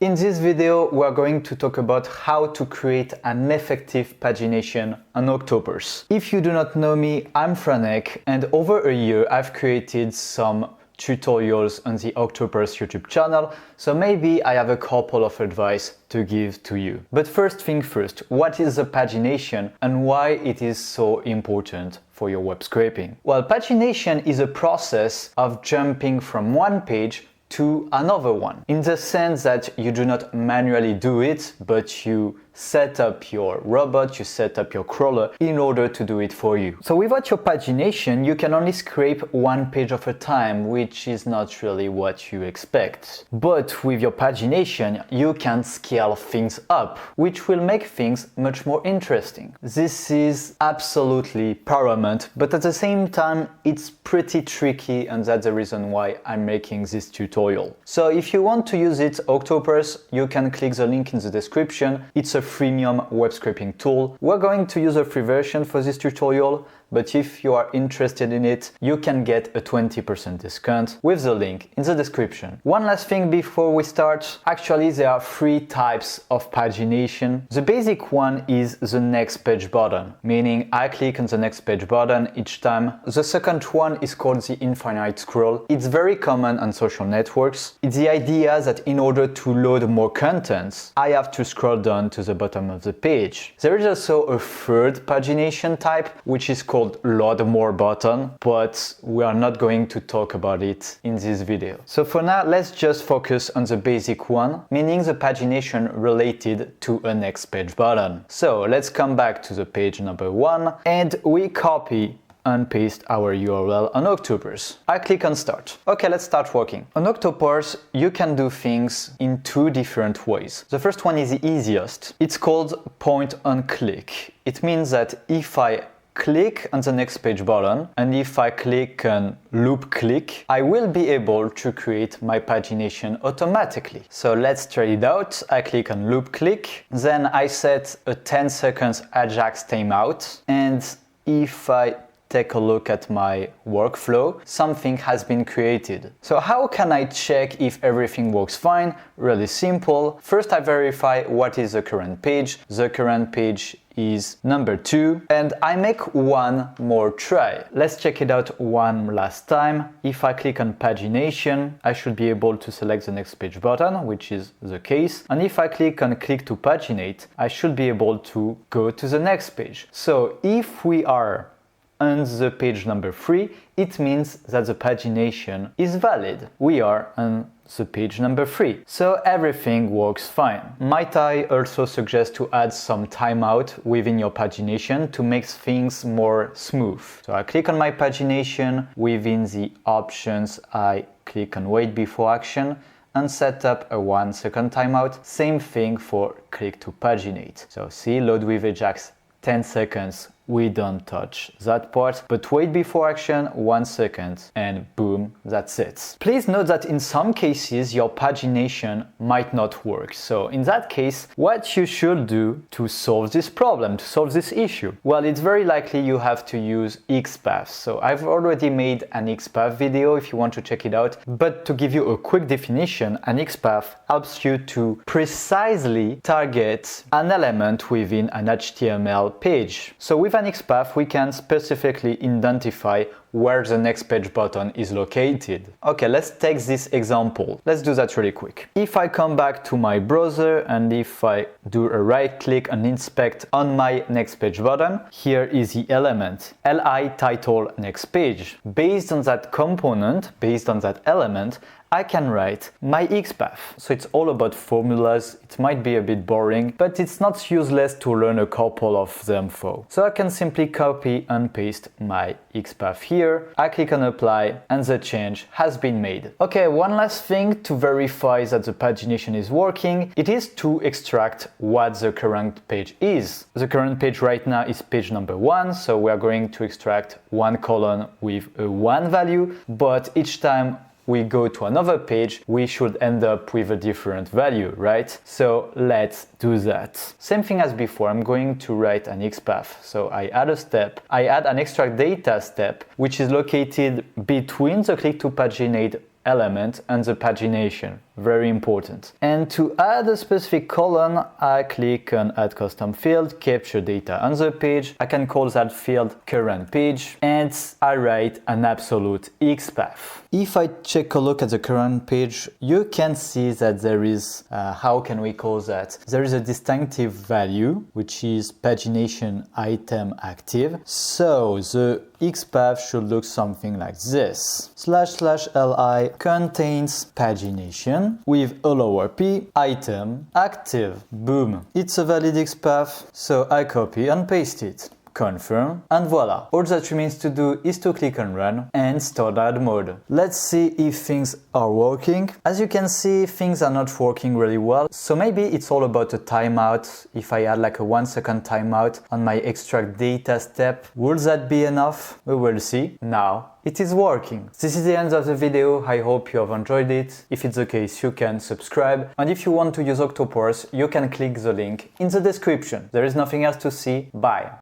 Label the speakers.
Speaker 1: In this video, we are going to talk about how to create an effective pagination on Octoparse. If you do not know me, I'm Franek, and over a year I've created some tutorials on the Octoparse YouTube channel, so maybe I have a couple of advice to give to you. But first thing first, what is the pagination and why it is so important for your web scraping? Well, pagination is a process of jumping from one page to another one, in the sense that you do not manually do it, but you set up your robot, you set up your crawler in order to do it for you. So without your pagination, you can only scrape one page at a time, which is not really what you expect. But with your pagination, you can scale things up, which will make things much more interesting. This is absolutely paramount, but at the same time, it's pretty tricky, and that's the reason why I'm making this tutorial. So if you want to use it, Octoparse, you can click the link in the description. It's a freemium web scraping tool. We're going to use a free version for this tutorial, but if you are interested in it, you can get a 20% discount with the link in the description. One last thing before we start, actually there are three types of pagination. The basic one is the next page button, meaning I click on the next page button each time. The second one is called the infinite scroll. It's very common on social networks. It's the idea that in order to load more contents, I have to scroll down to the bottom of the page. There is also a third pagination type, which is called load more button, but we are not going to talk about it in this video. So for now, let's just focus on the basic one, meaning the pagination related to a next page button. So let's come back to the page number one and we copy and paste our URL on Octoparse. I click on start. Okay, let's start working. On Octoparse, you can do things in two different ways. The first one is the easiest. It's called point and click. It means that if I click on the next page button and if I click on loop click, I will be able to create my pagination automatically. So let's try it out. I click on loop click, then I set a 10 seconds Ajax timeout, and if I take a look at my workflow, something has been created. So how can I check if everything works fine? Really simple. First, I verify what is the current page. The current page is number 2, and I make one more try. Let's check it out one last time. If I click on pagination, I should be able to select the next page button, which is the case. And if I click on click to paginate, I should be able to go to the next page. So if we are on the page number 3, it means that the pagination is valid. We are on the page number 3, so everything works fine. Might I also suggest to add some timeout within your pagination to make things more smooth. So I click on my pagination, within the options I click on wait before action and set up a 1 second timeout. Same thing for click to paginate. So see, load with Ajax 10 seconds, we don't touch that part, but wait before action 1 second and boom, that's it. Please note that in some cases your pagination might not work. So in that case, what you should do to solve this problem, to solve this issue? Well, it's very likely you have to use XPath. So I've already made an XPath video if you want to check it out, but to give you a quick definition, an XPath helps you to precisely target an element within an HTML page. So with an XPath, we can specifically identify where the next page button is located. Okay, let's take this example. Let's do that really quick. If I come back to my browser and if I do a right click and inspect on my next page button, here is the element li title next page. Based on that component, based on that element, I can write my XPath. So it's all about formulas. It might be a bit boring, but it's not useless to learn a couple of them for. So I can simply copy and paste my XPath here. I click on apply and the change has been made. Okay, one last thing to verify that the pagination is working, it is to extract what the current page is. The current page right now is page number 1, so we are going to extract one column with a 1 value, but each time we go to another page, we should end up with a different value, right? So let's do that. Same thing as before, I'm going to write an XPath. So I add a step, I add an extract data step, which is located between the click to paginate element and the pagination, very important. And to add a specific column, I click on Add Custom Field, capture data on the page. I can call that field current page, and I write an absolute XPath. If I take a look at the current page, you can see that there is, how can we call that? There is a distinctive value, which is pagination item active. So the XPath should look something like this. //li contains pagination with allow RP item active. Boom. It's a valid XPath, so I copy and paste it. Confirm, and voila. All that remains to do is to click on run and start ad mode. Let's see if things are working. As you can see, things are not working really well. So maybe it's all about a timeout. If I add like a 1 second timeout on my extract data step, will that be enough? We will see. Now it is working. This is the end of the video. I hope you have enjoyed it. If it's the case, you can subscribe. And if you want to use Octoparse, you can click the link in the description. There is nothing else to see. Bye.